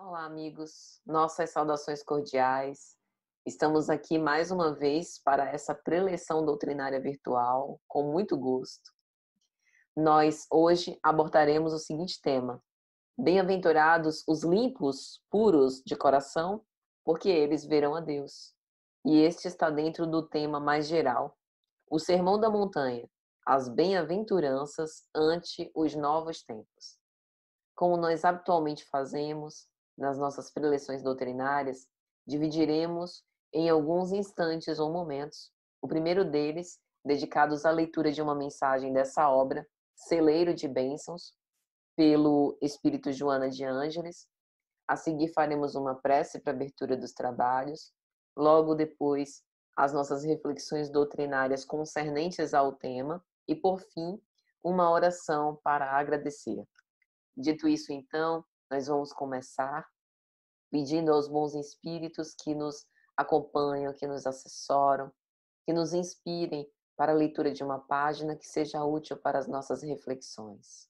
Olá, amigos. Nossas saudações cordiais. Estamos aqui mais uma vez para essa preleção doutrinária virtual, com muito gosto. Nós hoje abordaremos o seguinte tema: Bem-aventurados os limpos, puros de coração, porque eles verão a Deus. E este está dentro do tema mais geral, o Sermão da Montanha, as bem-aventuranças ante os novos tempos. Como nós habitualmente fazemos nas nossas preleções doutrinárias, dividiremos em alguns instantes ou momentos. O primeiro deles, dedicados à leitura de uma mensagem dessa obra, Celeiro de Bênçãos, pelo Espírito Joana de Ângeles. A seguir faremos uma prece para abertura dos trabalhos. Logo depois, as nossas reflexões doutrinárias concernentes ao tema. E, por fim, uma oração para agradecer. Dito isso, então, nós vamos começar pedindo aos bons espíritos que nos acompanham, que nos assessoram, que nos inspirem para a leitura de uma página que seja útil para as nossas reflexões.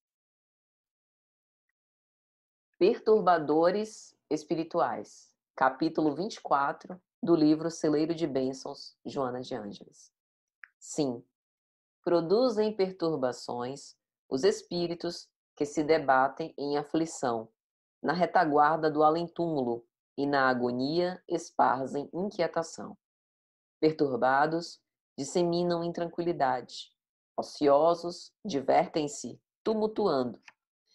Perturbadores espirituais, capítulo 24 do livro Celeiro de Bênçãos, Joana de Ângeles. Sim, produzem perturbações os espíritos que se debatem em aflição, na retaguarda do além-túmulo, e na agonia esparzem inquietação. Perturbados, disseminam intranquilidade. Ociosos, divertem-se, tumultuando.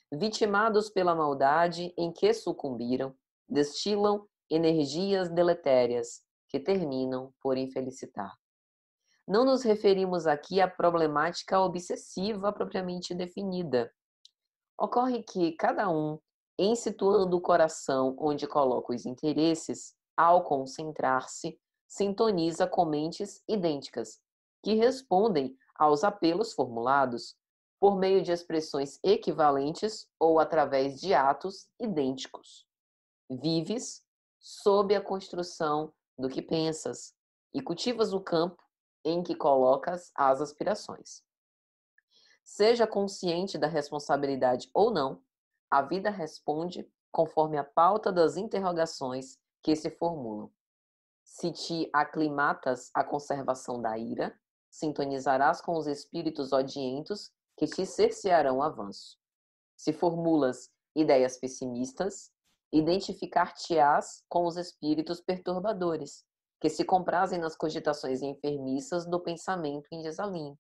Vitimados pela maldade em que sucumbiram, destilam energias deletérias que terminam por infelicitar. Não nos referimos aqui à problemática obsessiva propriamente definida. Ocorre que cada um, em situando o coração onde coloca os interesses, ao concentrar-se, sintoniza com mentes idênticas, que respondem aos apelos formulados por meio de expressões equivalentes ou através de atos idênticos. Vives sob a construção do que pensas e cultivas o campo em que colocas as aspirações. Seja consciente da responsabilidade ou não, a vida responde conforme a pauta das interrogações que se formulam. Se te aclimatas à conservação da ira, sintonizarás com os espíritos odientos que te cercearão o avanço. Se formulas ideias pessimistas, identificar-te-ás com os espíritos perturbadores, que se comprazem nas cogitações enfermiças do pensamento em desalinho.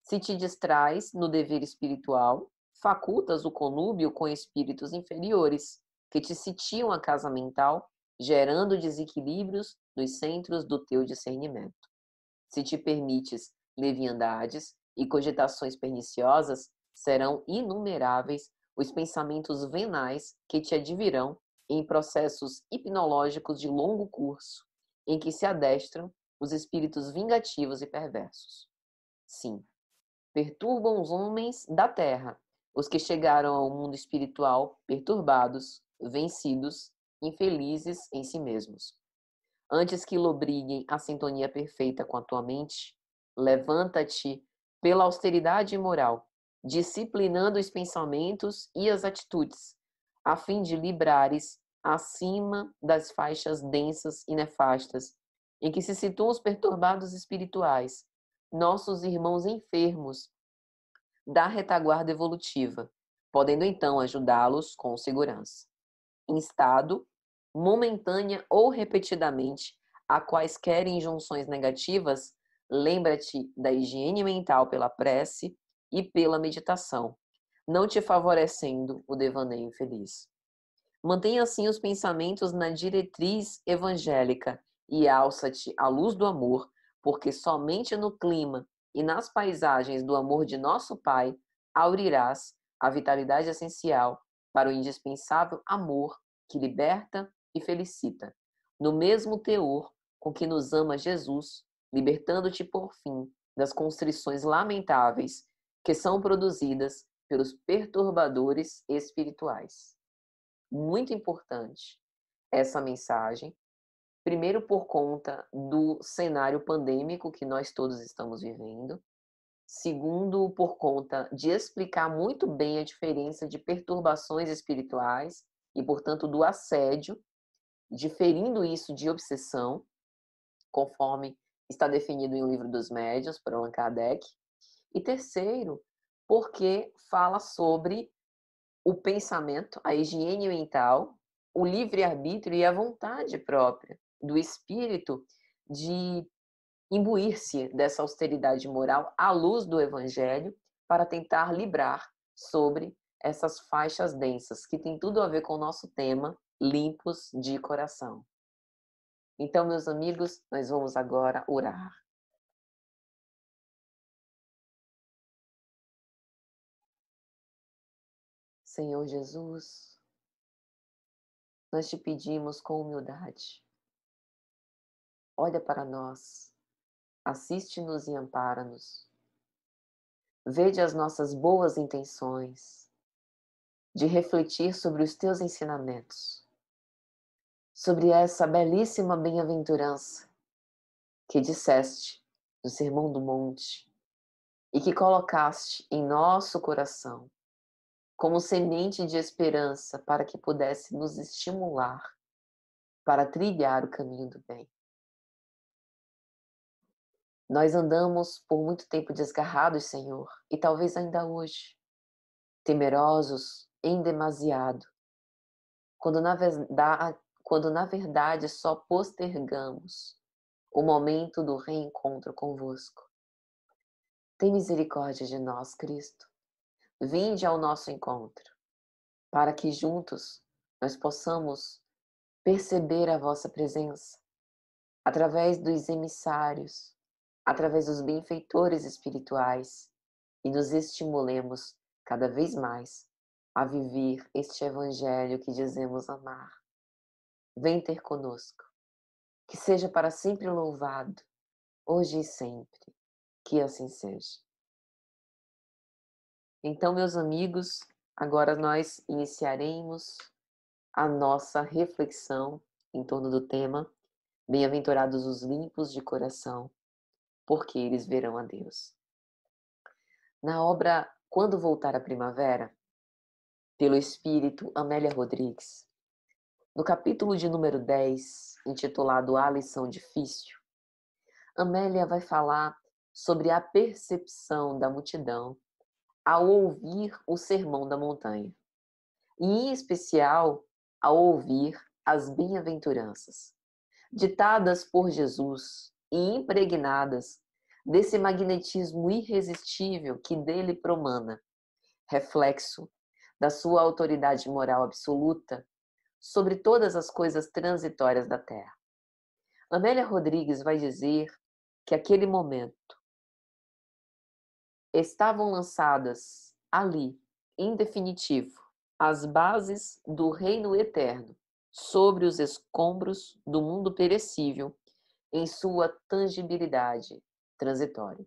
Se te distrais no dever espiritual, facultas o conúbio com espíritos inferiores, que te sitiam a casa mental, gerando desequilíbrios nos centros do teu discernimento. Se te permites leviandades e cogitações perniciosas, serão inumeráveis os pensamentos venais que te advirão em processos hipnológicos de longo curso, em que se adestram os espíritos vingativos e perversos. Sim, perturbam os homens da terra, os que chegaram ao mundo espiritual perturbados, vencidos, infelizes em si mesmos. Antes que lobriguem a sintonia perfeita com a tua mente, levanta-te pela austeridade moral, disciplinando os pensamentos e as atitudes, a fim de librares acima das faixas densas e nefastas em que se situam os perturbados espirituais, nossos irmãos enfermos da retaguarda evolutiva, podendo então ajudá-los com segurança. Instado, momentânea ou repetidamente, a quaisquer injunções negativas, lembra-te da higiene mental pela prece e pela meditação, não te favorecendo o devaneio infeliz. Mantenha assim os pensamentos na diretriz evangélica e alça-te à luz do amor, porque somente no clima e nas paisagens do amor de nosso Pai aurirás a vitalidade essencial para o indispensável amor que liberta e felicita, no mesmo teor com que nos ama Jesus, libertando-te por fim das constrições lamentáveis que são produzidas pelos perturbadores espirituais. Muito importante essa mensagem, primeiro por conta do cenário pandêmico que nós todos estamos vivendo, segundo por conta de explicar muito bem a diferença de perturbações espirituais e, portanto, do assédio, diferindo isso de obsessão, conforme está definido em O Livro dos Médiuns, por Allan Kardec. E terceiro, porque fala sobre o pensamento, a higiene mental, o livre-arbítrio e a vontade própria do espírito de imbuir-se dessa austeridade moral à luz do evangelho para tentar livrar sobre essas faixas densas, que tem tudo a ver com o nosso tema, limpos de coração. Então, meus amigos, nós vamos agora orar. Senhor Jesus, nós te pedimos com humildade, olha para nós, assiste-nos e ampara-nos. Vede as nossas boas intenções de refletir sobre os teus ensinamentos, sobre essa belíssima bem-aventurança que disseste no Sermão do Monte e que colocaste em nosso coração como semente de esperança para que pudesse nos estimular para trilhar o caminho do bem. Nós andamos por muito tempo desgarrados, Senhor, e talvez ainda hoje, temerosos em demasiado, quando na verdade só postergamos o momento do reencontro convosco. Tem misericórdia de nós, Cristo. Vinde ao nosso encontro, para que juntos nós possamos perceber a vossa presença, através dos emissários, através dos benfeitores espirituais, e nos estimulemos cada vez mais a viver este evangelho que dizemos amar. Vem ter conosco, que seja para sempre louvado, hoje e sempre, que assim seja. Então, meus amigos, agora nós iniciaremos a nossa reflexão em torno do tema Bem-aventurados os limpos de coração, porque eles verão a Deus. Na obra Quando Voltar a Primavera, pelo espírito Amélia Rodrigues, no capítulo de número 10, intitulado A Lição Difícil, Amélia vai falar sobre a percepção da multidão ao ouvir o Sermão da Montanha, e em especial ao ouvir as bem-aventuranças, ditadas por Jesus e impregnadas desse magnetismo irresistível que dele promana, reflexo da sua autoridade moral absoluta sobre todas as coisas transitórias da Terra. Amélia Rodrigues vai dizer que aquele momento estavam lançadas ali, em definitivo, as bases do reino eterno sobre os escombros do mundo perecível em sua tangibilidade transitória.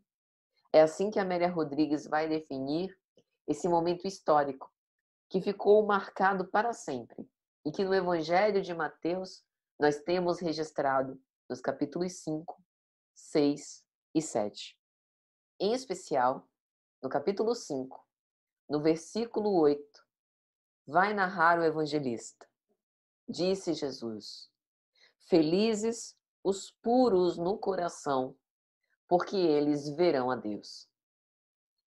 É assim que Amélia Rodrigues vai definir esse momento histórico que ficou marcado para sempre e que no Evangelho de Mateus nós temos registrado nos capítulos 5, 6 e 7. Em especial, no capítulo 5, no versículo 8, vai narrar o evangelista. Disse Jesus: Felizes os puros no coração, porque eles verão a Deus.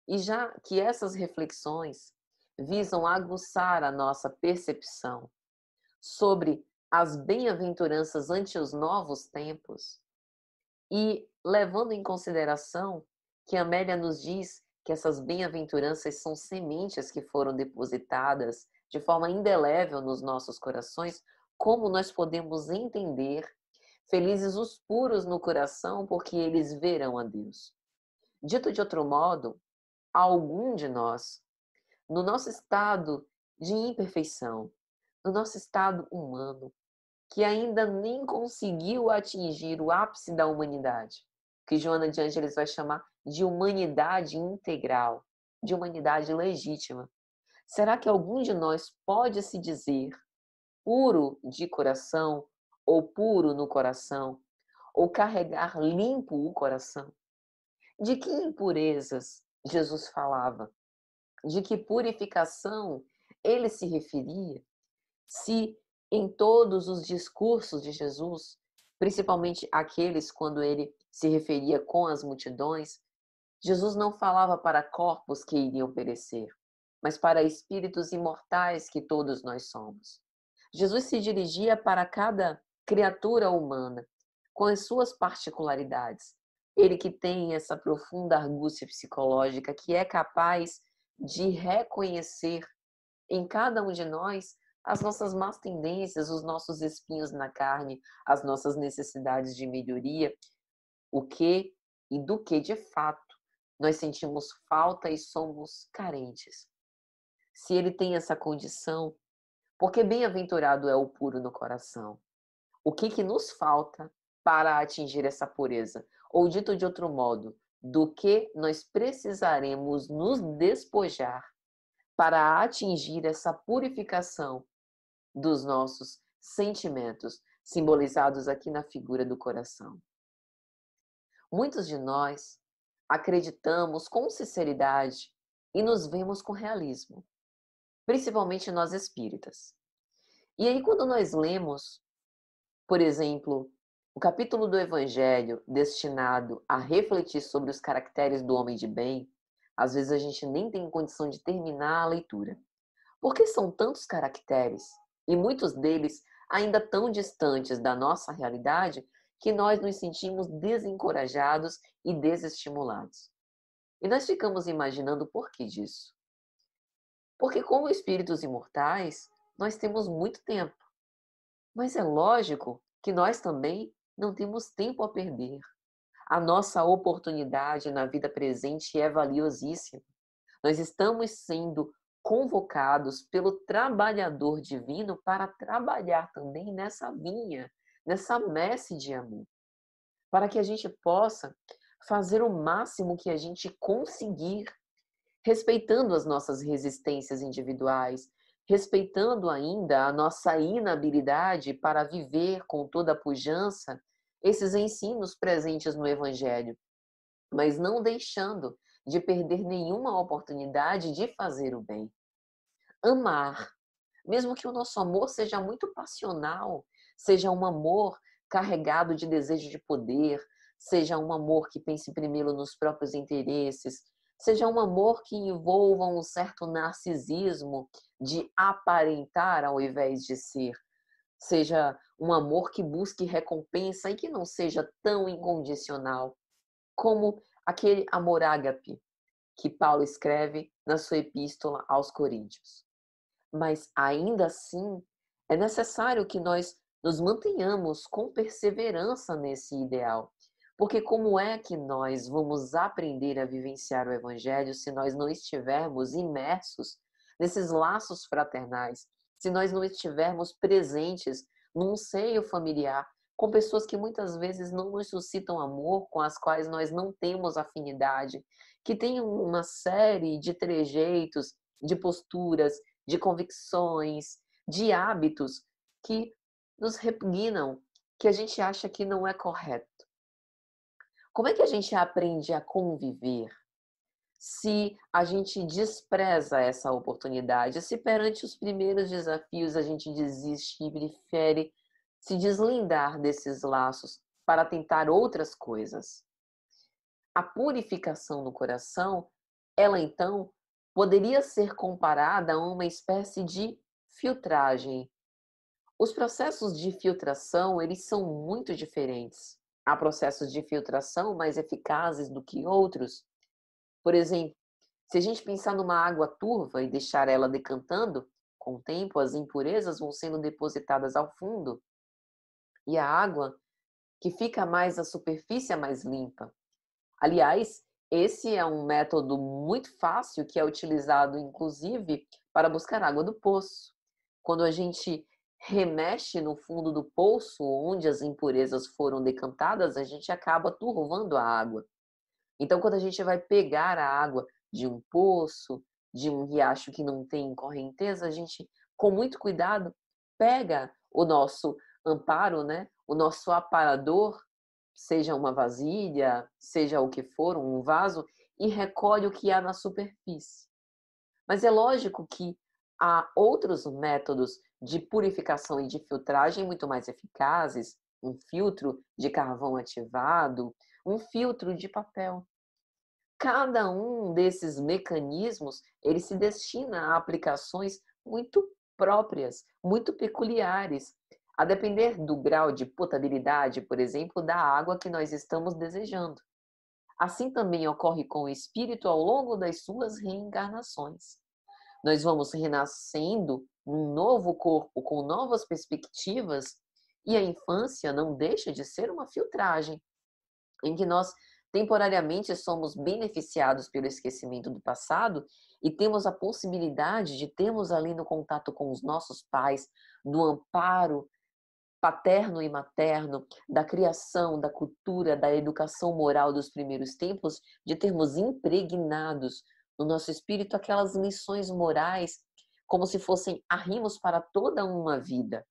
E já que essas reflexões visam aguçar a nossa percepção sobre as bem-aventuranças ante os novos tempos, e levando em consideração que Amélia nos diz que essas bem-aventuranças são sementes que foram depositadas de forma indelével nos nossos corações, como nós podemos entender felizes os puros no coração, porque eles verão a Deus? Dito de outro modo, algum de nós, no nosso estado de imperfeição, no nosso estado humano, que ainda nem conseguiu atingir o ápice da humanidade, que Joana de Ângeles vai chamar de humanidade integral, de humanidade legítima. Será que algum de nós pode se dizer puro de coração, ou puro no coração, ou carregar limpo o coração? De que impurezas Jesus falava? De que purificação ele se referia? Se em todos os discursos de Jesus, principalmente aqueles quando ele se referia com as multidões, Jesus não falava para corpos que iriam perecer, mas para espíritos imortais que todos nós somos. Jesus se dirigia para cada criatura humana, com as suas particularidades. Ele que tem essa profunda argúcia psicológica, que é capaz de reconhecer em cada um de nós as nossas más tendências, os nossos espinhos na carne, as nossas necessidades de melhoria, o que e do que de fato nós sentimos falta e somos carentes. Se ele tem essa condição, porque bem-aventurado é o puro no coração. O que nos falta para atingir essa pureza? Ou dito de outro modo, do que nós precisaremos nos despojar para atingir essa purificação dos nossos sentimentos, simbolizados aqui na figura do coração. Muitos de nós acreditamos com sinceridade e nos vemos com realismo, principalmente nós espíritas. E aí, quando nós lemos, por exemplo, o capítulo do Evangelho destinado a refletir sobre os caracteres do homem de bem, às vezes a gente nem tem condição de terminar a leitura. Porque são tantos caracteres, e muitos deles ainda tão distantes da nossa realidade, que nós nos sentimos desencorajados e desestimulados. E nós ficamos imaginando o porquê disso. Porque, como espíritos imortais, nós temos muito tempo. Mas é lógico que nós também não temos tempo a perder. A nossa oportunidade na vida presente é valiosíssima. Nós estamos sendo convocados pelo trabalhador divino para trabalhar também nessa vinha, nessa messe de amor, para que a gente possa fazer o máximo que a gente conseguir, respeitando as nossas resistências individuais, respeitando ainda a nossa inabilidade para viver com toda a pujança esses ensinos presentes no Evangelho, mas não deixando de perder nenhuma oportunidade de fazer o bem. Amar, mesmo que o nosso amor seja muito passional, seja um amor carregado de desejo de poder, seja um amor que pense primeiro nos próprios interesses, seja um amor que envolva um certo narcisismo de aparentar ao invés de ser, seja um amor que busque recompensa e que não seja tão incondicional, como aquele amor ágape que Paulo escreve na sua epístola aos Coríntios. Mas ainda assim, é necessário que nós nos mantenhamos com perseverança nesse ideal. Porque como é que nós vamos aprender a vivenciar o Evangelho se nós não estivermos imersos nesses laços fraternais, se nós não estivermos presentes num seio familiar, com pessoas que muitas vezes não nos suscitam amor, com as quais nós não temos afinidade, que têm uma série de trejeitos, de posturas, de convicções, de hábitos que nos repugnam, que a gente acha que não é correto. Como é que a gente aprende a conviver se a gente despreza essa oportunidade, se perante os primeiros desafios a gente desiste e prefere se deslindar desses laços para tentar outras coisas? A purificação no coração, ela então poderia ser comparada a uma espécie de filtragem. Os processos de filtração, eles são muito diferentes. Há processos de filtração mais eficazes do que outros. Por exemplo, se a gente pensar numa água turva e deixar ela decantando, com o tempo as impurezas vão sendo depositadas ao fundo e a água que fica mais à superfície é mais limpa. Aliás, esse é um método muito fácil que é utilizado, inclusive, para buscar água do poço. Quando a gente remexe no fundo do poço, onde as impurezas foram decantadas, a gente acaba turvando a água. Então, quando a gente vai pegar a água de um poço, de um riacho que não tem correnteza, a gente, com muito cuidado, pega o nosso amparo, né? O nosso aparador, seja uma vasilha, seja o que for, um vaso, e recolhe o que há na superfície. Mas é lógico que Há outros métodos de purificação e de filtragem muito mais eficazes, um filtro de carvão ativado, um filtro de papel. Cada um desses mecanismos, ele se destina a aplicações muito próprias, muito peculiares, a depender do grau de potabilidade, por exemplo, da água que nós estamos desejando. Assim também ocorre com o espírito ao longo das suas reencarnações. Nós vamos renascendo num novo corpo com novas perspectivas, e a infância não deixa de ser uma filtragem, em que nós temporariamente somos beneficiados pelo esquecimento do passado e temos a possibilidade de termos ali no contato com os nossos pais, no amparo paterno e materno, da criação, da cultura, da educação moral dos primeiros tempos, de termos impregnados no nosso espírito aquelas lições morais como se fossem arrimos para toda uma vida.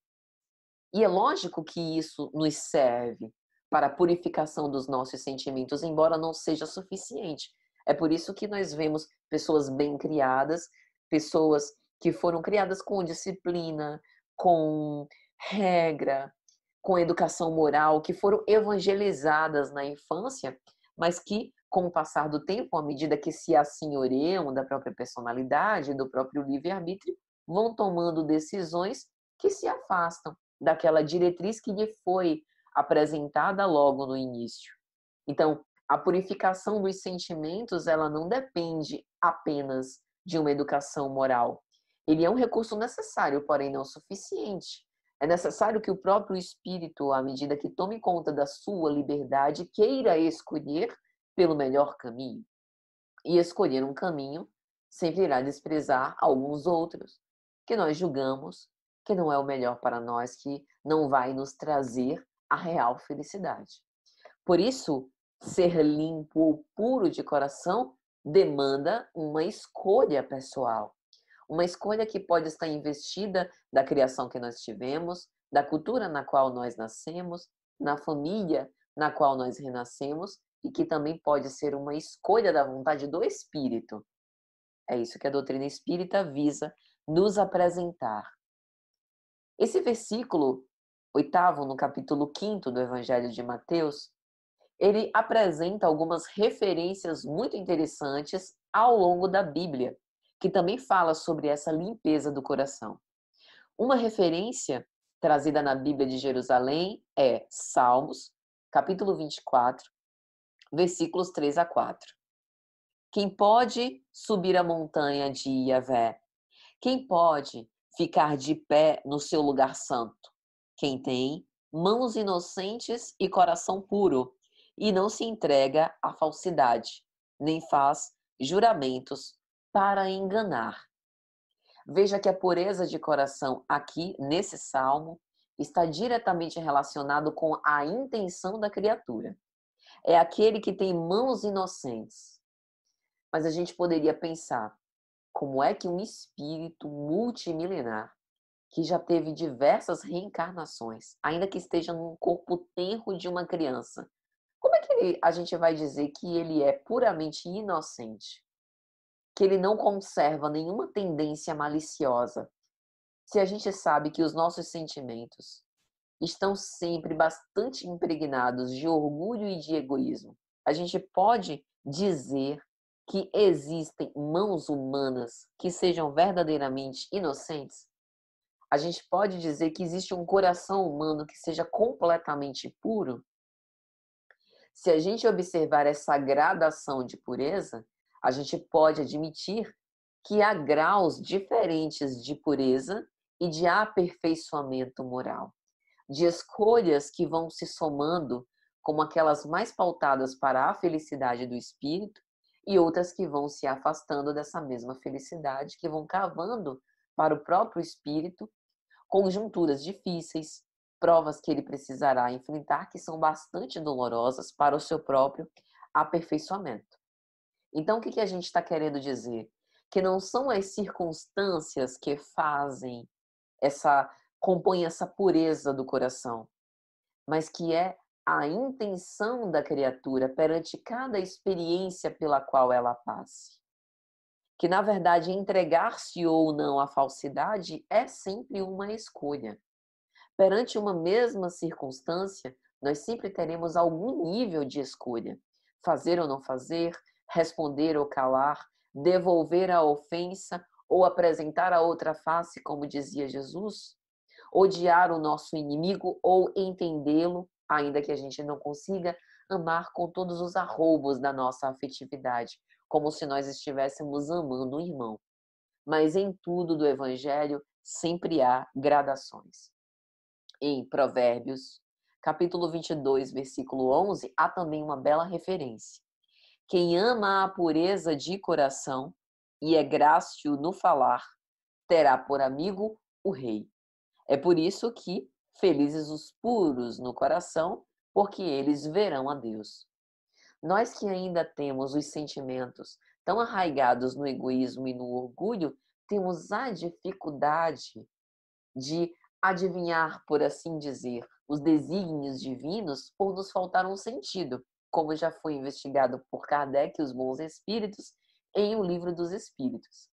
E é lógico que isso nos serve para a purificação dos nossos sentimentos, embora não seja suficiente. É por isso que nós vemos pessoas bem criadas, pessoas que foram criadas com disciplina, com regra, com educação moral, que foram evangelizadas na infância, mas que, com o passar do tempo, à medida que se assenhoreiam da própria personalidade, do próprio livre-arbítrio, vão tomando decisões que se afastam daquela diretriz que lhe foi apresentada logo no início. Então, a purificação dos sentimentos, ela não depende apenas de uma educação moral. Ele é um recurso necessário, porém não suficiente. É necessário que o próprio espírito, à medida que tome conta da sua liberdade, queira escolher pelo melhor caminho. E escolher um caminho sempre irá desprezar alguns outros, que nós julgamos que não é o melhor para nós, que não vai nos trazer a real felicidade. Por isso, ser limpo ou puro de coração demanda uma escolha pessoal. Uma escolha que pode estar investida da criação que nós tivemos, da cultura na qual nós nascemos, na família na qual nós renascemos, e que também pode ser uma escolha da vontade do espírito. É isso que a doutrina espírita visa nos apresentar. Esse versículo 8º, no capítulo 5º do Evangelho de Mateus, ele apresenta algumas referências muito interessantes ao longo da Bíblia, que também fala sobre essa limpeza do coração. Uma referência trazida na Bíblia de Jerusalém é Salmos, capítulo 24, versículos 3 a 4. Quem pode subir a montanha de Yahvé? Quem pode ficar de pé no seu lugar santo? Quem tem mãos inocentes e coração puro, e não se entrega à falsidade, nem faz juramentos para enganar. Veja que a pureza de coração aqui, nesse salmo, está diretamente relacionado com a intenção da criatura. É aquele que tem mãos inocentes. Mas a gente poderia pensar, como é que um espírito multimilenar, que já teve diversas reencarnações, ainda que esteja num corpo tenro de uma criança, como é que a gente vai dizer que ele é puramente inocente? Que ele não conserva nenhuma tendência maliciosa, se a gente sabe que os nossos sentimentos estão sempre bastante impregnados de orgulho e de egoísmo? A gente pode dizer que existem mãos humanas que sejam verdadeiramente inocentes? A gente pode dizer que existe um coração humano que seja completamente puro? Se a gente observar essa gradação de pureza, a gente pode admitir que há graus diferentes de pureza e de aperfeiçoamento moral, de escolhas que vão se somando, como aquelas mais pautadas para a felicidade do espírito, e outras que vão se afastando dessa mesma felicidade, que vão cavando para o próprio espírito conjunturas difíceis, provas que ele precisará enfrentar que são bastante dolorosas para o seu próprio aperfeiçoamento. Então, o que a gente está querendo dizer? Que não são as circunstâncias que fazem compõem essa pureza do coração, mas que é a intenção da criatura perante cada experiência pela qual ela passe. que, na verdade, entregar-se ou não à falsidade é sempre uma escolha. Perante uma mesma circunstância, nós sempre teremos algum nível de escolha. Fazer ou não fazer, responder ou calar, devolver a ofensa ou apresentar a outra face, como dizia Jesus, odiar o nosso inimigo ou entendê-lo, ainda que a gente não consiga, amar com todos os arroubos da nossa afetividade, como se nós estivéssemos amando um irmão. Mas em tudo do Evangelho sempre há gradações. Em Provérbios, capítulo 22, versículo 11, há também uma bela referência. Quem ama a pureza de coração e é grácil no falar, terá por amigo o rei. É por isso que felizes os puros no coração, porque eles verão a Deus. Nós que ainda temos os sentimentos tão arraigados no egoísmo e no orgulho, temos a dificuldade de adivinhar, por assim dizer, os desígnios divinos por nos faltar um sentido, como já foi investigado por Kardec e os bons espíritos em O Livro dos Espíritos.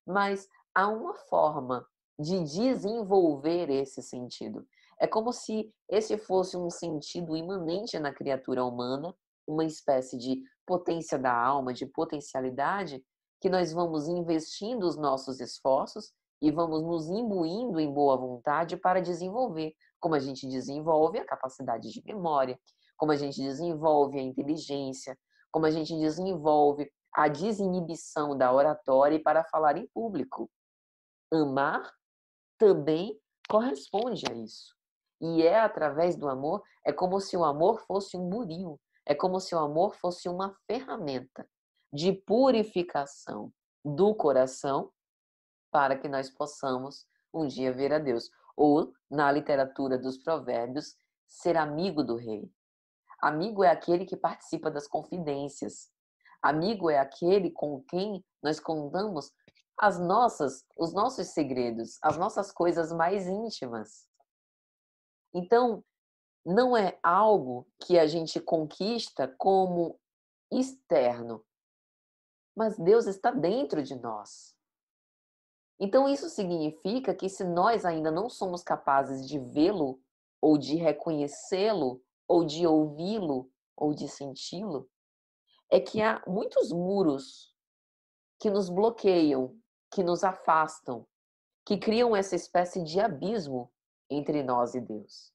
Mas há uma forma de desenvolver esse sentido. É como se esse fosse um sentido imanente na criatura humana, uma espécie de potência da alma, de potencialidade, que nós vamos investindo os nossos esforços e vamos nos imbuindo em boa vontade para desenvolver, como a gente desenvolve a capacidade de memória, como a gente desenvolve a inteligência, como a gente desenvolve a desinibição da oratória para falar em público. Amar também corresponde a isso. E é através do amor, é como se o amor fosse um buril, é como se o amor fosse uma ferramenta de purificação do coração para que nós possamos um dia ver a Deus. Ou, na literatura dos provérbios, ser amigo do rei. Amigo é aquele que participa das confidências. Amigo é aquele com quem nós contamos os nossos segredos, as nossas coisas mais íntimas. Então, não é algo que a gente conquista como externo, mas Deus está dentro de nós. Então, isso significa que se nós ainda não somos capazes de vê-lo, ou de reconhecê-lo, ou de ouvi-lo, ou de senti-lo, é que há muitos muros que nos bloqueiam, que nos afastam, que criam essa espécie de abismo entre nós e Deus.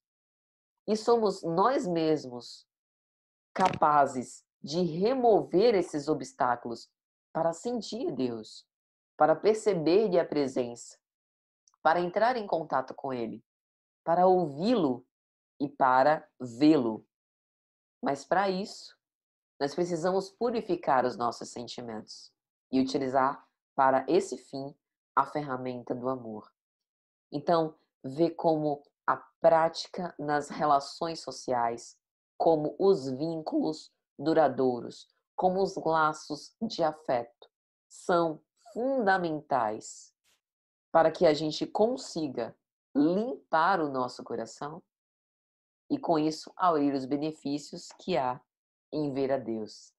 E somos nós mesmos capazes de remover esses obstáculos para sentir Deus, para perceber-lhe a presença, para entrar em contato com Ele, para ouvi-lo e para vê-lo. Mas para isso, nós precisamos purificar os nossos sentimentos e utilizar para esse fim a ferramenta do amor. Então, vê como a prática nas relações sociais, como os vínculos duradouros, como os laços de afeto são fundamentais para que a gente consiga limpar o nosso coração e, com isso, aurir os benefícios que há em ver a Deus.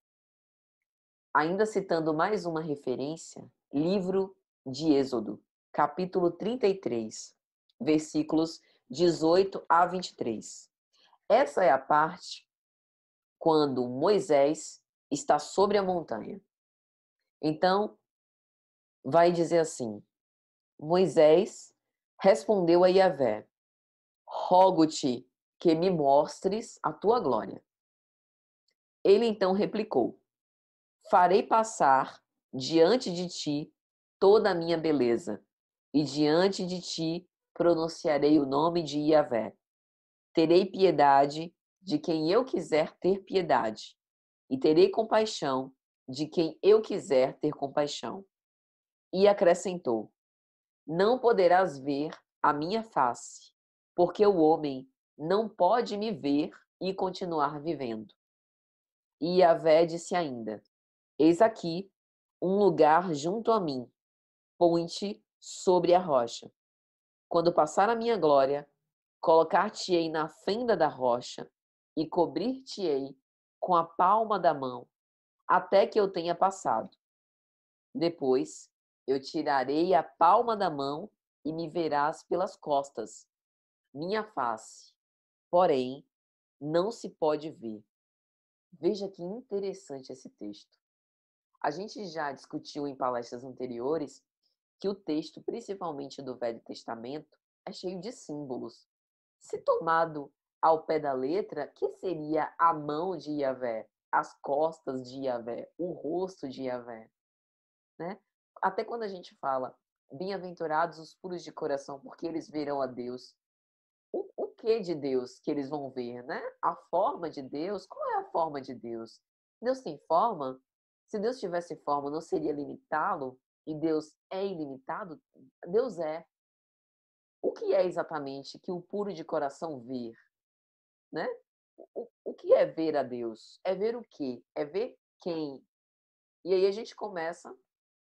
Ainda citando mais uma referência, livro de Êxodo, capítulo 33, versículos 18 a 23. Essa é a parte quando Moisés está sobre a montanha. Então, vai dizer assim: Moisés respondeu a Yahvé: rogo-te que me mostres a tua glória. Ele então replicou: farei passar diante de ti toda a minha beleza, e diante de ti pronunciarei o nome de Yahvé. Terei piedade de quem eu quiser ter piedade, e terei compaixão de quem eu quiser ter compaixão. E acrescentou: não poderás ver a minha face, porque o homem não pode me ver e continuar vivendo. E Yahvé disse ainda: eis aqui um lugar junto a mim, põe-te sobre a rocha. Quando passar a minha glória, colocar-te-ei na fenda da rocha e cobrir-te-ei com a palma da mão, até que eu tenha passado. Depois eu tirarei a palma da mão e me verás pelas costas, minha face, porém, não se pode ver. Veja que interessante esse texto. A gente já discutiu em palestras anteriores que o texto, principalmente do Velho Testamento, é cheio de símbolos. Se tomado ao pé da letra, que seria a mão de Yahvé, as costas de Yahvé, o rosto de Yahvé, né? Até quando a gente fala, bem-aventurados os puros de coração, porque eles verão a Deus. O que de Deus que eles vão ver, né? A forma de Deus, qual é a forma de Deus? Deus tem forma? Se Deus tivesse forma, não seria limitá-lo? E Deus é ilimitado? Deus é. O que é exatamente que o puro de coração vê, né? O que é ver a Deus? É ver o quê? É ver quem? E aí a gente começa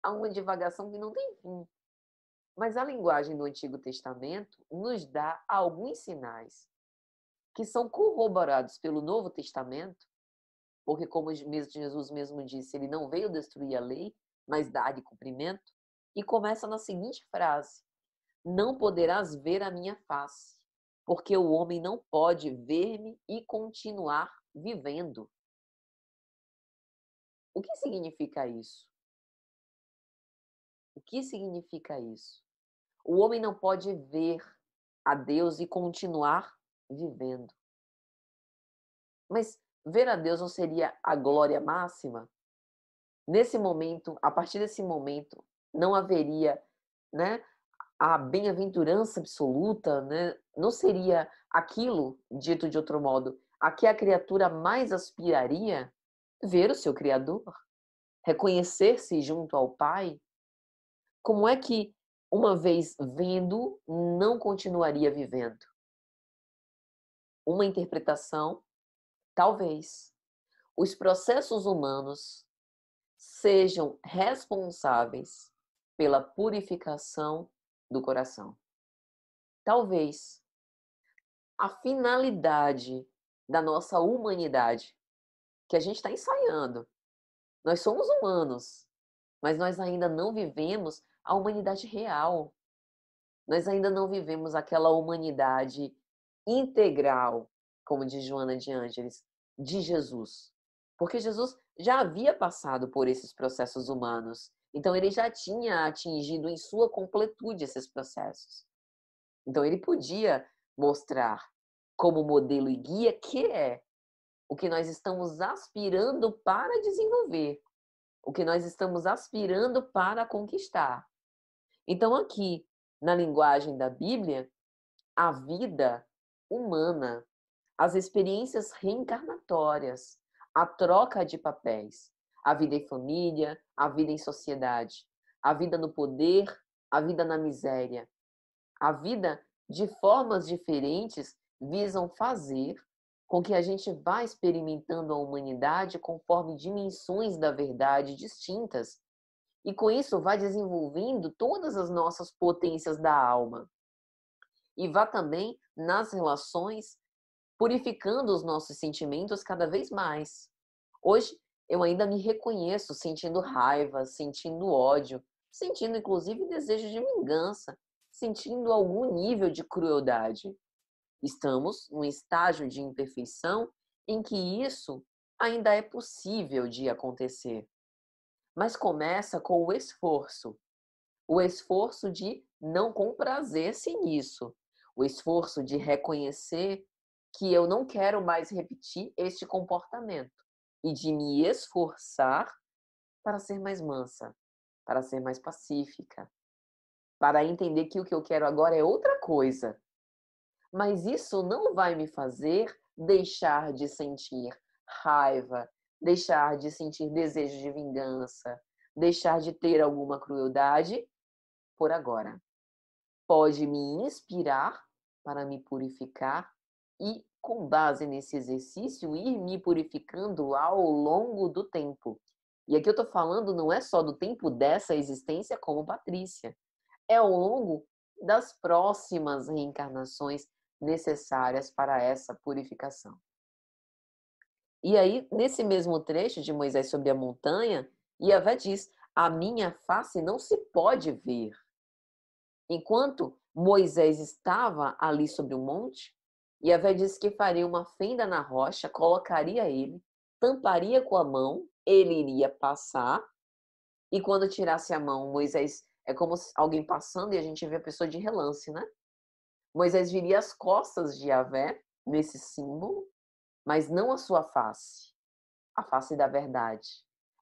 a uma divagação que não tem fim. Mas a linguagem do Antigo Testamento nos dá alguns sinais que são corroborados pelo Novo Testamento, porque como Jesus mesmo disse, ele não veio destruir a lei, mas dar-lhe cumprimento, e começa na seguinte frase: não poderás ver a minha face, porque o homem não pode ver-me e continuar vivendo. O que significa isso? O que significa isso? O homem não pode ver a Deus e continuar vivendo. Mas ver a Deus não seria a glória máxima? Nesse momento, a partir desse momento, não haveria, né, a bem-aventurança absoluta, né? Não seria aquilo, dito de outro modo, a que a criatura mais aspiraria? Ver o seu Criador, reconhecer-se junto ao Pai. Como é que, uma vez vendo, não continuaria vivendo? Uma interpretação, talvez. Os processos humanos sejam responsáveis pela purificação do coração. Talvez a finalidade da nossa humanidade, que a gente está ensaiando. Nós somos humanos, mas nós ainda não vivemos a humanidade real. Nós ainda não vivemos aquela humanidade integral, como diz Joana de Ângeles, de Jesus. Porque Jesus já havia passado por esses processos humanos. Então, ele já tinha atingido em sua completude esses processos. Então, ele podia mostrar como modelo e guia que é o que nós estamos aspirando para desenvolver, o que nós estamos aspirando para conquistar. Então, aqui, na linguagem da Bíblia, a vida humana, as experiências reencarnatórias, a troca de papéis, a vida em família, a vida em sociedade, a vida no poder, a vida na miséria, a vida de formas diferentes visam fazer com que a gente vá experimentando a humanidade conforme dimensões da verdade distintas e com isso vá desenvolvendo todas as nossas potências da alma e vá também nas relações purificando os nossos sentimentos cada vez mais. Hoje eu ainda me reconheço sentindo raiva, sentindo ódio, sentindo inclusive desejo de vingança, sentindo algum nível de crueldade. Estamos num estágio de imperfeição em que isso ainda é possível de acontecer. Mas começa com o esforço de não comprazer-se nisso, o esforço de reconhecer que eu não quero mais repetir este comportamento e de me esforçar para ser mais mansa, para ser mais pacífica, para entender que o que eu quero agora é outra coisa. Mas isso não vai me fazer deixar de sentir raiva, deixar de sentir desejo de vingança, deixar de ter alguma crueldade por agora. Pode me inspirar para me purificar e, com base nesse exercício, ir me purificando ao longo do tempo. E aqui eu estou falando não é só do tempo dessa existência como Patrícia, é ao longo das próximas reencarnações necessárias para essa purificação. E aí, nesse mesmo trecho de Moisés sobre a montanha, Yahvé diz: a minha face não se pode ver. Enquanto Moisés estava ali sobre o monte, Yahvé disse que faria uma fenda na rocha, colocaria ele, tamparia com a mão, ele iria passar, e quando tirasse a mão, Moisés, é como alguém passando e a gente vê a pessoa de relance, né? Moisés viria as costas de Yahvé, nesse símbolo, mas não a sua face, a face da verdade.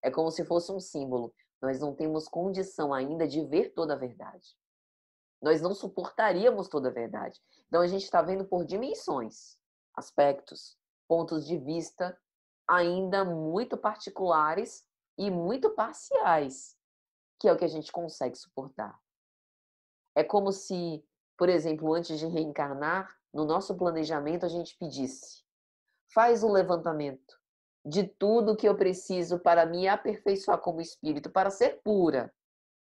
É como se fosse um símbolo. Nós não temos condição ainda de ver toda a verdade. Nós não suportaríamos toda a verdade. Então a gente está vendo por dimensões, aspectos, pontos de vista ainda muito particulares e muito parciais, que é o que a gente consegue suportar. É como se, por exemplo, antes de reencarnar, no nosso planejamento a gente pedisse: faz um levantamento de tudo que eu preciso para me aperfeiçoar como espírito, para ser pura.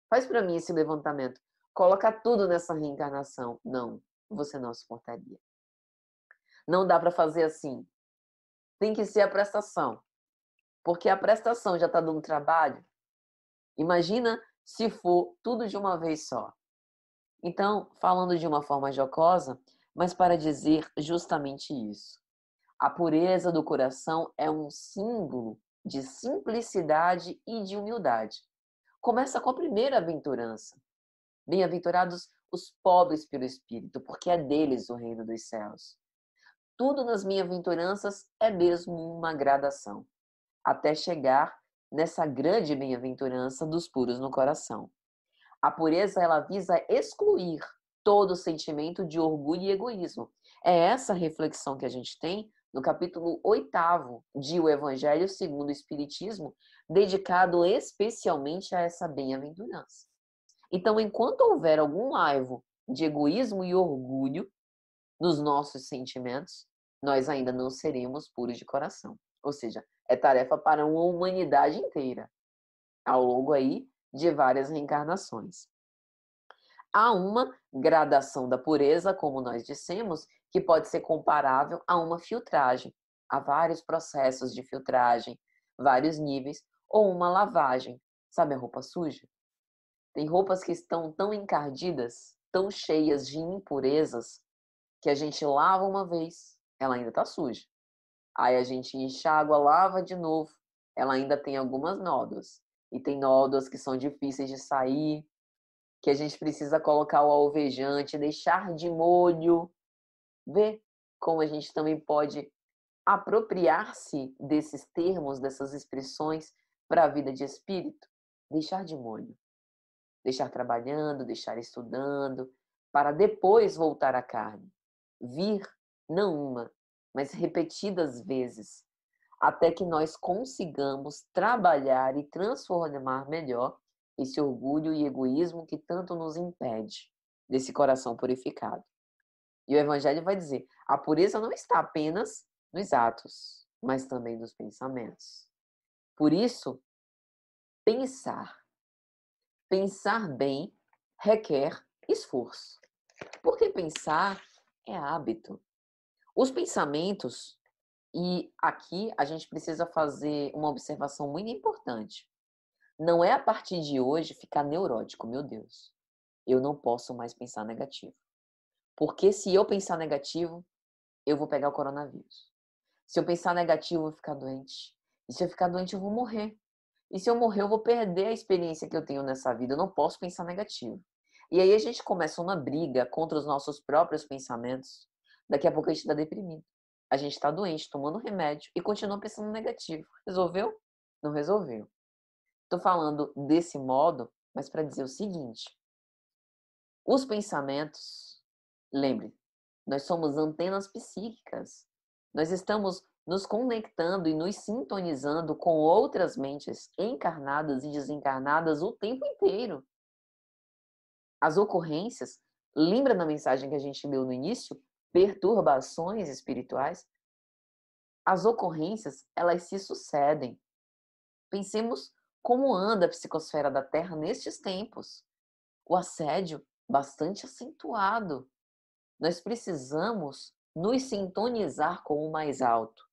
Faz para mim esse levantamento. Coloca tudo nessa reencarnação. Não, você não suportaria. Não dá para fazer assim. Tem que ser a prestação. Porque a prestação já está dando trabalho. Imagina se for tudo de uma vez só. Então, falando de uma forma jocosa, mas para dizer justamente isso. A pureza do coração é um símbolo de simplicidade e de humildade. Começa com a primeira aventurança. Bem-aventurados os pobres pelo espírito, porque é deles o reino dos céus. Tudo nas bem-aventuranças é mesmo uma gradação, até chegar nessa grande bem-aventurança dos puros no coração. A pureza, ela visa excluir todo sentimento de orgulho e egoísmo. É essa reflexão que a gente tem no capítulo 8º de O Evangelho segundo o Espiritismo, dedicado especialmente a essa bem-aventurança. Então, enquanto houver algum laivo de egoísmo e orgulho nos nossos sentimentos, nós ainda não seremos puros de coração. Ou seja, é tarefa para uma humanidade inteira, ao longo aí de várias reencarnações. Há uma gradação da pureza, como nós dissemos, que pode ser comparável a uma filtragem. Há vários processos de filtragem, vários níveis, ou uma lavagem. Sabe a roupa suja? Tem roupas que estão tão encardidas, tão cheias de impurezas, que a gente lava uma vez, ela ainda está suja. Aí a gente enxágua, lava de novo, ela ainda tem algumas nódoas. E tem nódoas que são difíceis de sair, que a gente precisa colocar o alvejante, deixar de molho. Vê como a gente também pode apropriar-se desses termos, dessas expressões para a vida de espírito. Deixar de molho. Deixar trabalhando, deixar estudando, para depois voltar à carne. Vir, não uma, mas repetidas vezes, até que nós consigamos trabalhar e transformar melhor esse orgulho e egoísmo que tanto nos impede desse coração purificado. E o Evangelho vai dizer, a pureza não está apenas nos atos, mas também nos pensamentos. Por isso, pensar bem requer esforço, porque pensar é hábito. Os pensamentos, e aqui a gente precisa fazer uma observação muito importante. Não é a partir de hoje ficar neurótico, meu Deus. Eu não posso mais pensar negativo. Porque se eu pensar negativo, eu vou pegar o coronavírus. Se eu pensar negativo, eu vou ficar doente. E se eu ficar doente, eu vou morrer. E se eu morrer, eu vou perder a experiência que eu tenho nessa vida. Eu não posso pensar negativo. E aí a gente começa uma briga contra os nossos próprios pensamentos. Daqui a pouco a gente está deprimido. A gente está doente, tomando remédio e continua pensando negativo. Resolveu? Não resolveu. Estou falando desse modo, mas para dizer o seguinte: os pensamentos, lembre, nós somos antenas psíquicas. Nós estamos nos conectando e nos sintonizando com outras mentes encarnadas e desencarnadas o tempo inteiro. As ocorrências, lembra da mensagem que a gente leu no início? Perturbações espirituais. As ocorrências, elas se sucedem. Pensemos como anda a psicosfera da Terra nestes tempos. O assédio bastante acentuado. Nós precisamos nos sintonizar com o mais alto.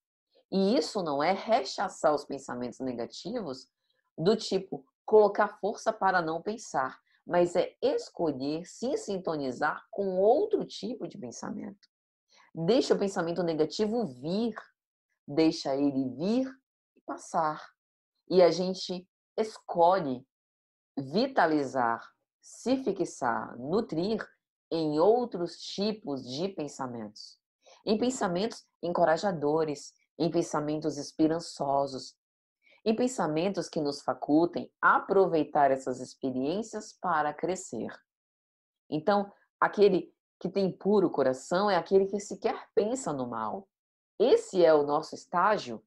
E isso não é rechaçar os pensamentos negativos do tipo, colocar força para não pensar, mas é escolher se sintonizar com outro tipo de pensamento. Deixa o pensamento negativo vir, deixa ele vir e passar. E a gente escolhe vitalizar, se fixar, nutrir em outros tipos de pensamentos. Em pensamentos encorajadores, em pensamentos esperançosos, em pensamentos que nos facultem aproveitar essas experiências para crescer. Então, aquele que tem puro coração é aquele que sequer pensa no mal. Esse é o nosso estágio,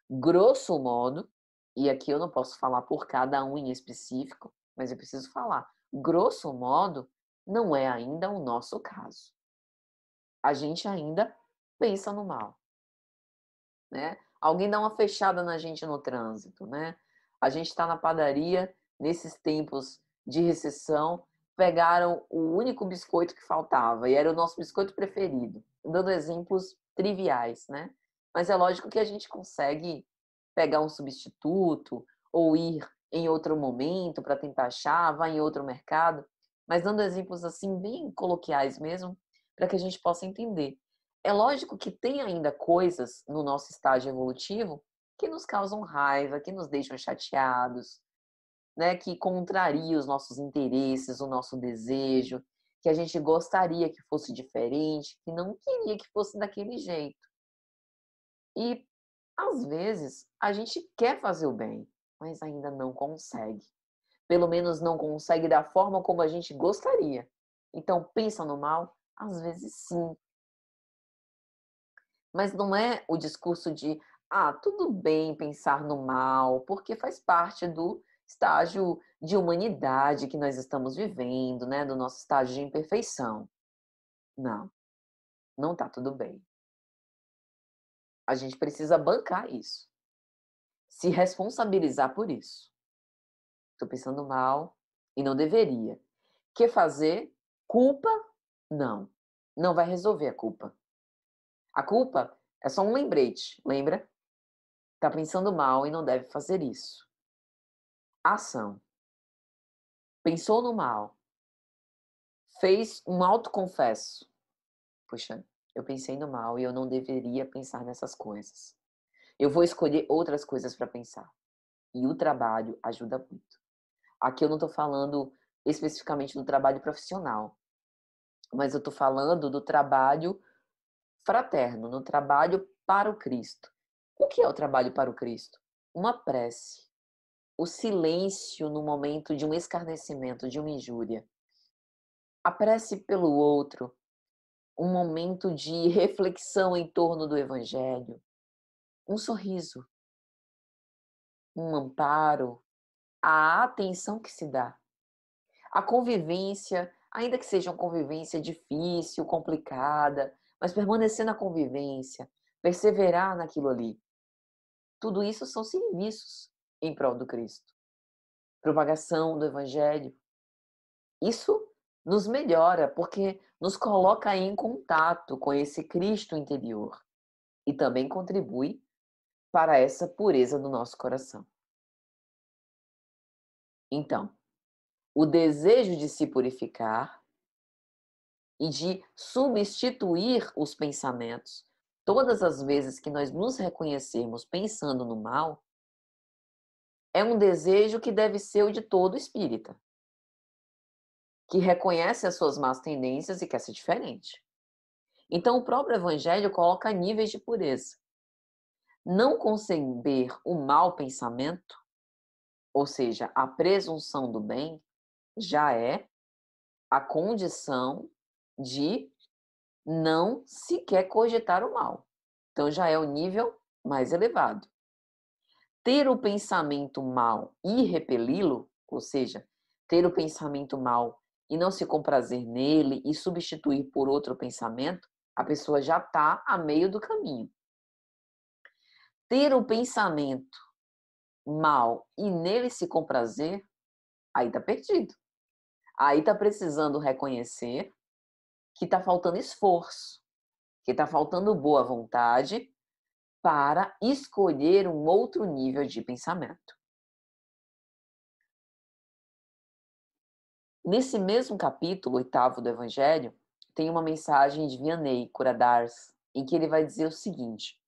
grosso modo, e aqui eu não posso falar por cada um em específico, mas eu preciso falar. Grosso modo, não é ainda o nosso caso. A gente ainda pensa no mal, né? Alguém dá uma fechada na gente no trânsito, né? A gente está na padaria, nesses tempos de recessão, pegaram o único biscoito que faltava, e era o nosso biscoito preferido. Dando exemplos triviais, né? Mas é lógico que a gente consegue pegar um substituto ou ir em outro momento para tentar achar, vai em outro mercado, mas dando exemplos assim bem coloquiais mesmo, para que a gente possa entender. É lógico que tem ainda coisas no nosso estágio evolutivo que nos causam raiva, que nos deixam chateados, né, que contraria os nossos interesses, o nosso desejo, que a gente gostaria que fosse diferente, que não queria que fosse daquele jeito. E às vezes a gente quer fazer o bem, mas ainda não consegue. Pelo menos não consegue da forma como a gente gostaria. Então pensa no mal? Às vezes sim, mas não é o discurso de, tudo bem pensar no mal, porque faz parte do estágio de humanidade que nós estamos vivendo, né, do nosso estágio de imperfeição. Não, não tá tudo bem. A gente precisa bancar isso, se responsabilizar por isso. Estou pensando mal e não deveria. Que fazer? Culpa? Não. Não vai resolver a culpa. A culpa é só um lembrete, lembra? Tá pensando mal e não deve fazer isso. Ação. Pensou no mal, fez um autoconfesso. Puxa, eu pensei no mal e eu não deveria pensar nessas coisas. Eu vou escolher outras coisas para pensar. E o trabalho ajuda muito. Aqui eu não estou falando especificamente do trabalho profissional, mas eu estou falando do trabalho fraterno, no trabalho para o Cristo. O que é o trabalho para o Cristo? Uma prece, o silêncio no momento de um escarnecimento, de uma injúria, a prece pelo outro, um momento de reflexão em torno do Evangelho, um sorriso, um amparo, a atenção que se dá, a convivência, ainda que seja uma convivência difícil, complicada, mas permanecer na convivência, perseverar naquilo ali. Tudo isso são serviços em prol do Cristo. Propagação do Evangelho. Isso nos melhora, porque nos coloca em contato com esse Cristo interior e também contribui para essa pureza do nosso coração. Então, o desejo de se purificar e de substituir os pensamentos, todas as vezes que nós nos reconhecermos pensando no mal, é um desejo que deve ser o de todo espírita, que reconhece as suas más tendências e quer ser diferente. Então, o próprio Evangelho coloca níveis de pureza. Não conceber o mau pensamento, ou seja, a presunção do bem, já é a condição de não sequer cogitar o mal. Então já é o nível mais elevado. Ter o pensamento mal e repeli-lo, ou seja, ter o pensamento mal e não se comprazer nele e substituir por outro pensamento, a pessoa já está a meio do caminho. Ter o pensamento mal e nele se comprazer, aí está perdido. Aí está precisando reconhecer que está faltando esforço, que está faltando boa vontade para escolher um outro nível de pensamento. Nesse mesmo capítulo 8º do Evangelho, tem uma mensagem de Vianney Curadars, em que ele vai dizer o seguinte: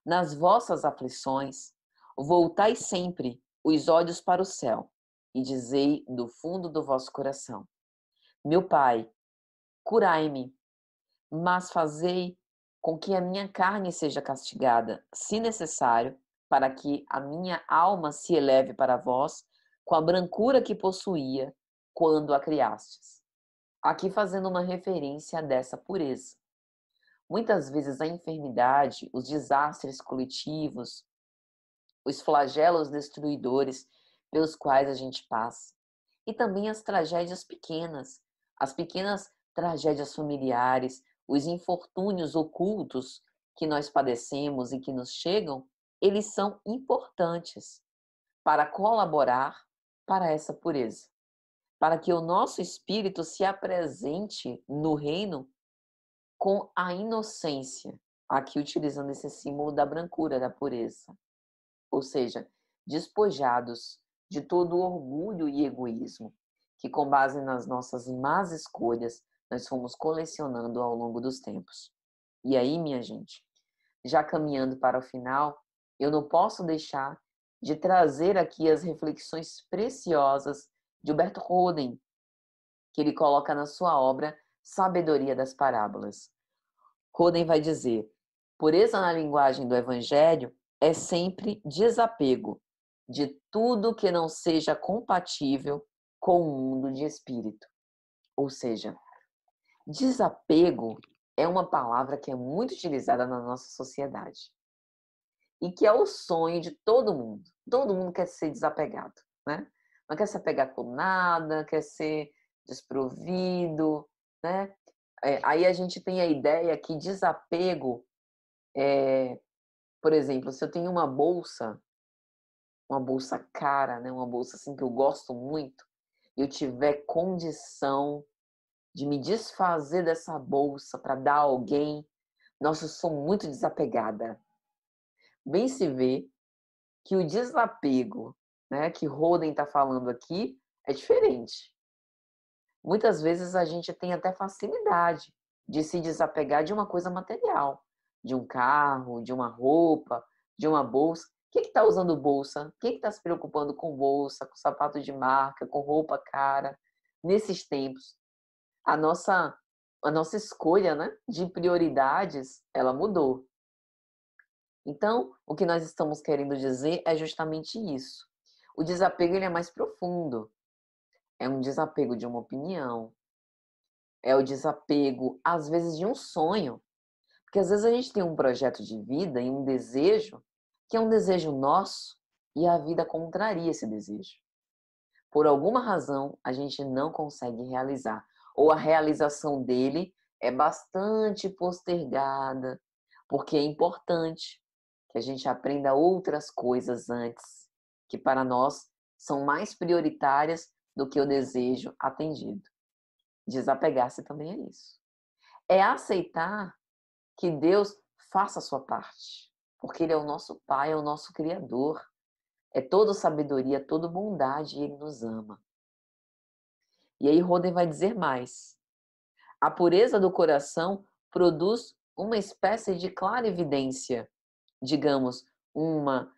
nas vossas aflições, voltai sempre os olhos para o céu e dizei do fundo do vosso coração: meu Pai, curai-me, mas fazei com que a minha carne seja castigada, se necessário, para que a minha alma se eleve para vós com a brancura que possuía quando a criastes. Aqui fazendo uma referência dessa pureza. Muitas vezes a enfermidade, os desastres coletivos, os flagelos destruidores pelos quais a gente passa, e também as pequenas tragédias familiares, os infortúnios ocultos que nós padecemos e que nos chegam, eles são importantes para colaborar para essa pureza, para que o nosso espírito se apresente no reino com a inocência, aqui utilizando esse símbolo da brancura, da pureza, ou seja, despojados de todo o orgulho e egoísmo que, com base nas nossas más escolhas, nós fomos colecionando ao longo dos tempos. E aí, minha gente, já caminhando para o final, eu não posso deixar de trazer aqui as reflexões preciosas de Humberto Roden, que ele coloca na sua obra Sabedoria das Parábolas. Roden vai dizer: pureza na linguagem do Evangelho é sempre desapego de tudo que não seja compatível com o mundo de espírito. Ou seja, desapego é uma palavra que é muito utilizada na nossa sociedade e que é o sonho de todo mundo. Todo mundo quer ser desapegado, né? Não quer se apegar com nada, quer ser desprovido, né? Aí a gente tem a ideia que desapego por exemplo, se eu tenho uma bolsa cara, né, uma bolsa assim que eu gosto muito, e eu tiver condição de me desfazer dessa bolsa para dar a alguém, nossa, eu sou muito desapegada. Bem se vê que o desapego, né, que Roden está falando aqui, é diferente. Muitas vezes a gente tem até facilidade de se desapegar de uma coisa material, de um carro, de uma roupa, de uma bolsa. Quem que está usando bolsa? Quem que está se preocupando com bolsa, com sapato de marca, com roupa cara? Nesses tempos, a nossa a nossa escolha, né, de prioridades, ela mudou. Então, o que nós estamos querendo dizer é justamente isso. O desapego ele é mais profundo. É um desapego de uma opinião, é o desapego, às vezes, de um sonho. Porque às vezes a gente tem um projeto de vida e um desejo, que é um desejo nosso, e a vida contraria esse desejo. Por alguma razão, a gente não consegue realizar. Ou a realização dele é bastante postergada, porque é importante que a gente aprenda outras coisas antes, que para nós são mais prioritárias do que o desejo atendido. Desapegar-se também é isso. É aceitar que Deus faça a sua parte, porque Ele é o nosso Pai, é o nosso Criador, é toda sabedoria, toda bondade e Ele nos ama. E aí Roden vai dizer mais. A pureza do coração produz uma espécie de clarividência, digamos, uma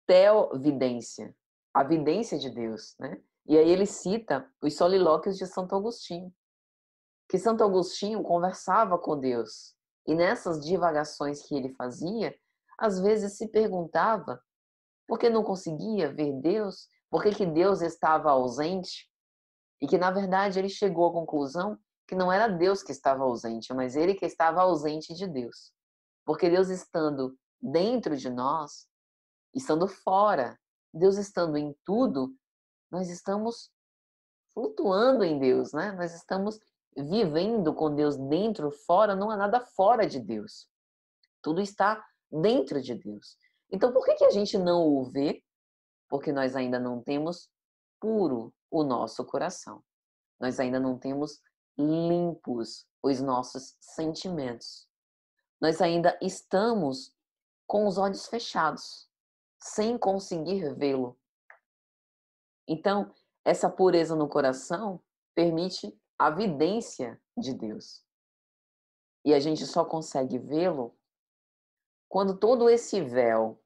teovidência, a vidência de Deus, né? E aí ele cita os solilóquios de Santo Agostinho, que Santo Agostinho conversava com Deus. E nessas divagações que ele fazia, às vezes se perguntava por que não conseguia ver Deus, por que Deus estava ausente, e que, na verdade, ele chegou à conclusão que não era Deus que estava ausente, mas ele que estava ausente de Deus. Porque Deus estando dentro de nós, estando fora, Deus estando em tudo, nós estamos flutuando em Deus, né? Nós estamos vivendo com Deus dentro, fora, não há nada fora de Deus. Tudo está dentro de Deus. Então, por que a gente não o vê? Porque nós ainda não temos puro o nosso coração. Nós ainda não temos limpos os nossos sentimentos. Nós ainda estamos com os olhos fechados, sem conseguir vê-lo. Então, essa pureza no coração permite a vidência de Deus. E a gente só consegue vê-lo quando todo esse véu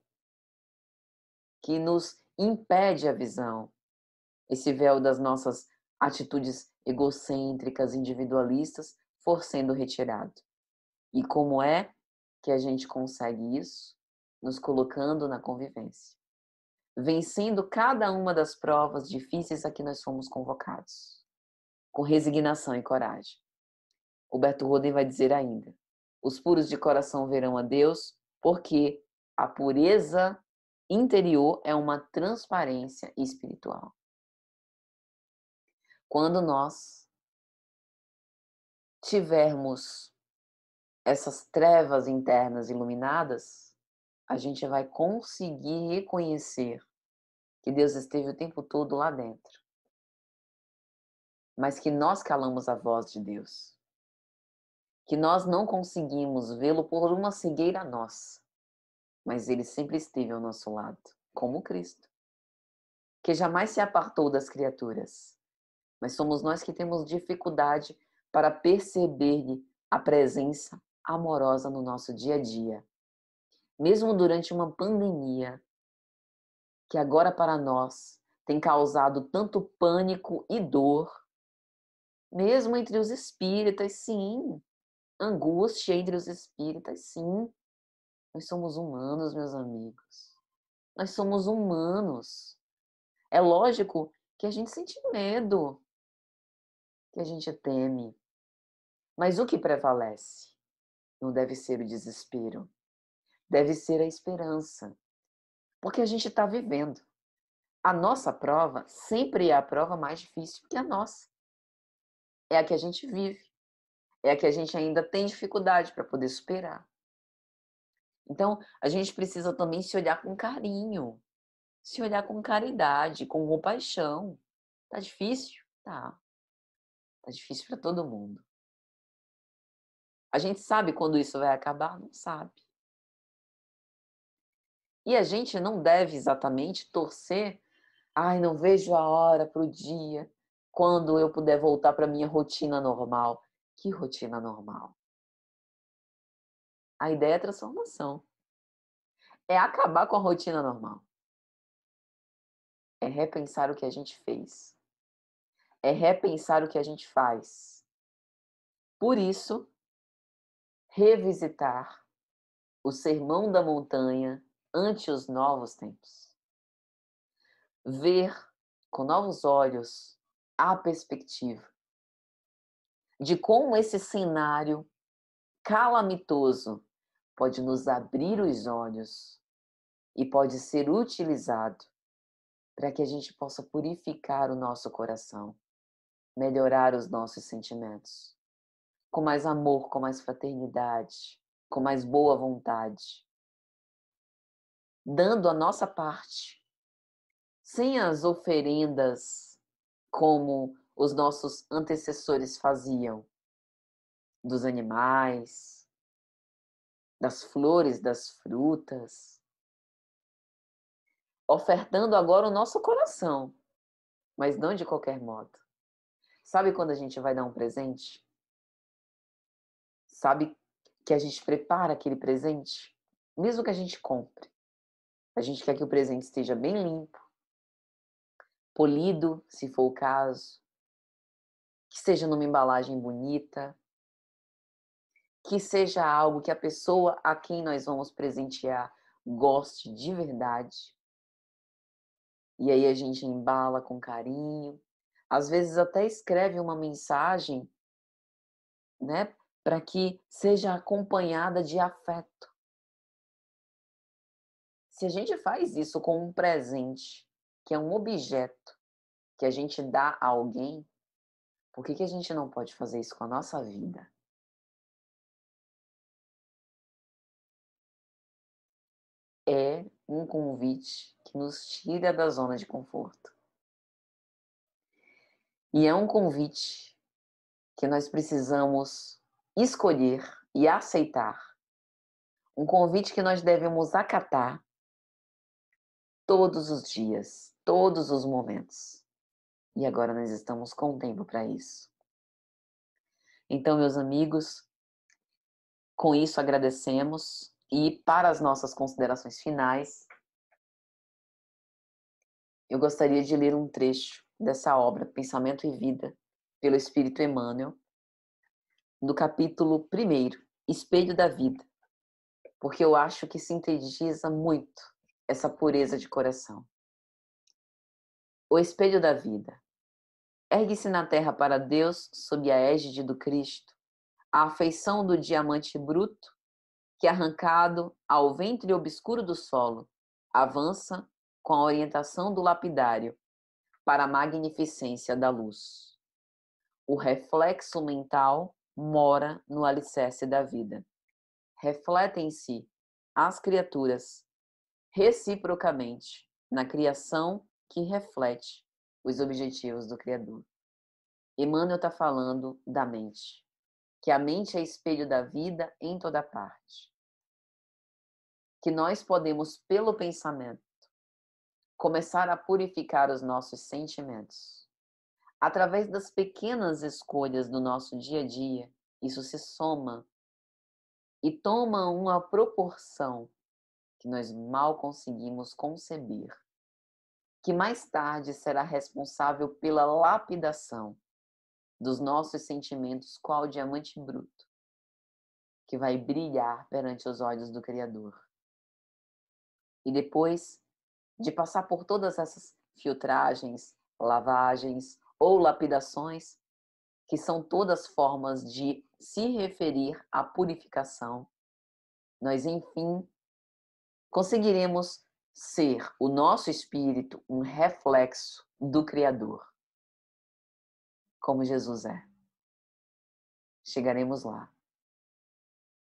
que nos impede a visão, esse véu das nossas atitudes egocêntricas, individualistas, for sendo retirado. E como é que a gente consegue isso? Nos colocando na convivência, vencendo cada uma das provas difíceis a que nós fomos convocados, com resignação e coragem. Huberto Roden vai dizer ainda: os puros de coração verão a Deus, porque a pureza interior é uma transparência espiritual. Quando nós tivermos essas trevas internas iluminadas, a gente vai conseguir reconhecer que Deus esteve o tempo todo lá dentro, mas que nós calamos a voz de Deus, que nós não conseguimos vê-lo por uma cegueira nossa, mas ele sempre esteve ao nosso lado, como Cristo, que jamais se apartou das criaturas, mas somos nós que temos dificuldade para perceber a presença amorosa no nosso dia a dia, mesmo durante uma pandemia, que agora para nós tem causado tanto pânico e dor, mesmo entre os espíritas, sim, angústia entre os espíritas, sim. Nós somos humanos, meus amigos. Nós somos humanos. É lógico que a gente sente medo, que a gente teme. Mas o que prevalece não deve ser o desespero, deve ser a esperança. Porque a gente está vivendo. A nossa prova sempre é a prova mais difícil que a nossa. É a que a gente vive. É a que a gente ainda tem dificuldade para poder superar. Então, a gente precisa também se olhar com carinho, se olhar com caridade, com compaixão. Tá difícil? Tá. Tá difícil para todo mundo. A gente sabe quando isso vai acabar? Não sabe. E a gente não deve exatamente torcer, ai, não vejo a hora para o dia quando eu puder voltar para minha rotina normal. Que rotina normal? A ideia é transformação. É acabar com a rotina normal. É repensar o que a gente fez. É repensar o que a gente faz. Por isso, revisitar o Sermão da Montanha ante os novos tempos. Ver com novos olhos a perspectiva de como esse cenário calamitoso pode nos abrir os olhos e pode ser utilizado para que a gente possa purificar o nosso coração, melhorar os nossos sentimentos, com mais amor, com mais fraternidade, com mais boa vontade, dando a nossa parte, sem as oferendas como os nossos antecessores faziam, dos animais, das flores, das frutas, ofertando agora o nosso coração, mas não de qualquer modo. Sabe quando a gente vai dar um presente? Sabe que a gente prepara aquele presente? Mesmo que a gente compre, a gente quer que o presente esteja bem limpo, polido, se for o caso, que seja numa embalagem bonita, que seja algo que a pessoa a quem nós vamos presentear goste de verdade. E aí a gente embala com carinho, às vezes até escreve uma mensagem, né, para que seja acompanhada de afeto. Se a gente faz isso com um presente, que é um objeto que a gente dá a alguém, por que a gente não pode fazer isso com a nossa vida? É um convite que nos tira da zona de conforto. E é um convite que nós precisamos escolher e aceitar. Um convite que nós devemos acatar todos os dias, todos os momentos. E agora nós estamos com tempo para isso. Então, meus amigos, com isso agradecemos e para as nossas considerações finais, eu gostaria de ler um trecho dessa obra, Pensamento e Vida, pelo Espírito Emmanuel, do capítulo 1º, Espelho da Vida, porque eu acho que sintetiza muito essa pureza de coração. O espelho da vida. Ergue-se na terra para Deus, sob a égide do Cristo, a afeição do diamante bruto, que arrancado ao ventre obscuro do solo, avança com a orientação do lapidário para a magnificência da luz. O reflexo mental mora no alicerce da vida. Refletem-se as criaturas reciprocamente na criação que reflete os objetivos do Criador. Emmanuel está falando da mente, que a mente é espelho da vida em toda parte. Que nós podemos, pelo pensamento, começar a purificar os nossos sentimentos. Através das pequenas escolhas do nosso dia a dia, isso se soma e toma uma proporção que nós mal conseguimos conceber, que mais tarde será responsável pela lapidação dos nossos sentimentos, qual diamante bruto, que vai brilhar perante os olhos do Criador. E depois de passar por todas essas filtragens, lavagens ou lapidações, que são todas formas de se referir à purificação, nós, enfim, conseguiremos ser o nosso espírito um reflexo do Criador, como Jesus é. Chegaremos lá,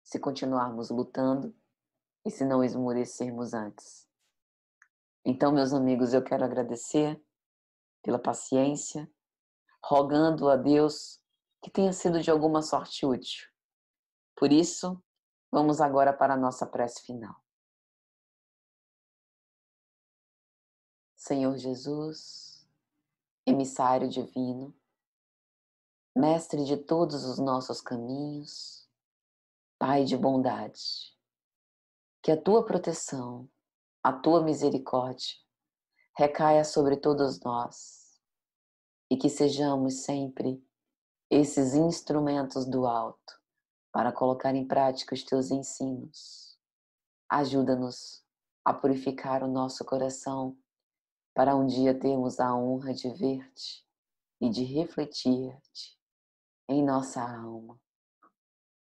se continuarmos lutando e se não esmorecermos antes. Então, meus amigos, eu quero agradecer pela paciência, rogando a Deus que tenha sido de alguma sorte útil. Por isso, vamos agora para a nossa prece final. Senhor Jesus, emissário divino, mestre de todos os nossos caminhos, Pai de bondade, que a tua proteção, a tua misericórdia recaia sobre todos nós e que sejamos sempre esses instrumentos do alto para colocar em prática os teus ensinos. Ajuda-nos a purificar o nosso coração para um dia termos a honra de ver-te e de refletir-te em nossa alma.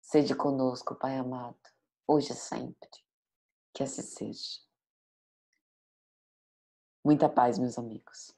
Sede conosco, Pai amado, hoje e sempre. Que assim seja. Muita paz, meus amigos.